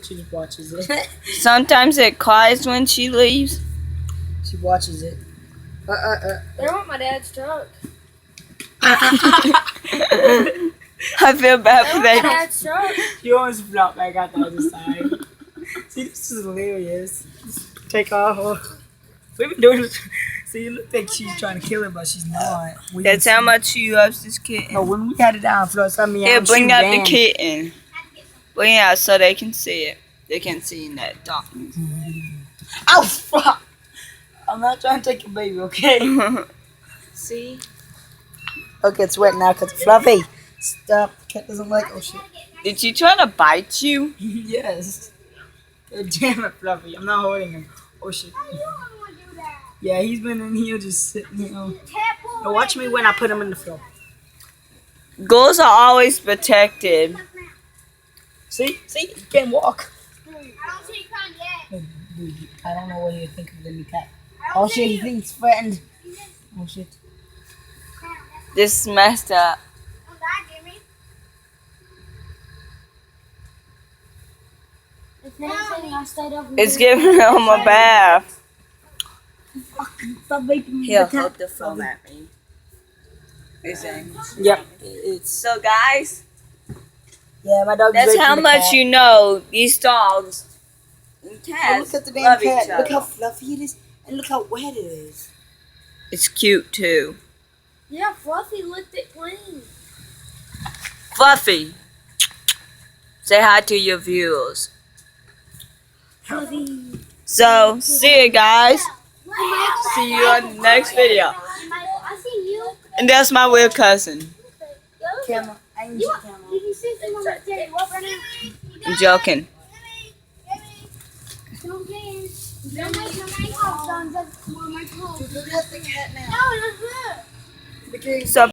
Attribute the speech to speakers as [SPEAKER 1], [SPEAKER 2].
[SPEAKER 1] She just watches it.
[SPEAKER 2] Sometimes it cries when she leaves.
[SPEAKER 1] She watches it.
[SPEAKER 3] They want my dad's truck.
[SPEAKER 2] I feel bad
[SPEAKER 3] They
[SPEAKER 2] for
[SPEAKER 3] want my
[SPEAKER 2] that.
[SPEAKER 3] dad's truck.
[SPEAKER 1] She always flopped back out the other side. See, this is hilarious. Take off. We've been doing it. See, it looked like she's trying to kill it, but she's not. We
[SPEAKER 2] That's
[SPEAKER 1] didn't
[SPEAKER 2] how
[SPEAKER 1] see-
[SPEAKER 2] much she loves this kitten.
[SPEAKER 1] No, when we had it down, Flo saw me
[SPEAKER 2] Here,
[SPEAKER 1] out.
[SPEAKER 2] bring
[SPEAKER 1] she
[SPEAKER 2] out
[SPEAKER 1] ran.
[SPEAKER 2] the kitten. Bring it out so they can see it. They can see in that darkness.
[SPEAKER 1] Oh, fuck! I'm not trying to take your baby, okay? See? Okay, it's wet now because Fluffy. Stop. Cat doesn't like. Oh shit.
[SPEAKER 2] Did she try to bite you?
[SPEAKER 1] Yes. God damn it, Fluffy. I'm not holding him. Oh shit. Yeah, he's been in here just sitting here. Now watch me when I put him in the floor.
[SPEAKER 2] Girls are always protected.
[SPEAKER 1] See? See? You can't walk.
[SPEAKER 3] I don't see you come yet.
[SPEAKER 1] Dude, I don't know what you think of the new cat. Oh shit, he thinks he's threatened. Oh shit.
[SPEAKER 2] This is messed up.
[SPEAKER 3] Don't die, Jimmy. If anything, I stayed over
[SPEAKER 2] It's giving him a bath.
[SPEAKER 1] Stop vaping.
[SPEAKER 2] Here, hold the phone at me.
[SPEAKER 1] Yep. It's
[SPEAKER 2] So guys,
[SPEAKER 1] yeah, my dog.
[SPEAKER 2] that's how much you know these dogs and
[SPEAKER 1] Oh,
[SPEAKER 2] cats
[SPEAKER 1] look at the damn
[SPEAKER 2] love
[SPEAKER 1] cat.
[SPEAKER 2] each
[SPEAKER 1] Look how
[SPEAKER 2] other.
[SPEAKER 1] fluffy it is, and look how wet it is.
[SPEAKER 2] It's cute too.
[SPEAKER 3] Yeah, Fluffy licked it clean.
[SPEAKER 2] Fluffy, say hi to your viewers.
[SPEAKER 3] Fluffy.
[SPEAKER 2] So, see you guys. See you on the next video.
[SPEAKER 3] I see you.
[SPEAKER 2] And that's my weird cousin.
[SPEAKER 1] Camera. I need your camera.
[SPEAKER 3] Did you see someone that said you up right now?
[SPEAKER 2] I'm joking.
[SPEAKER 3] Don't get Don't make no makeup on. That's my clothes.
[SPEAKER 1] Look at the cat now.
[SPEAKER 3] No, that's good.
[SPEAKER 1] Look at
[SPEAKER 2] So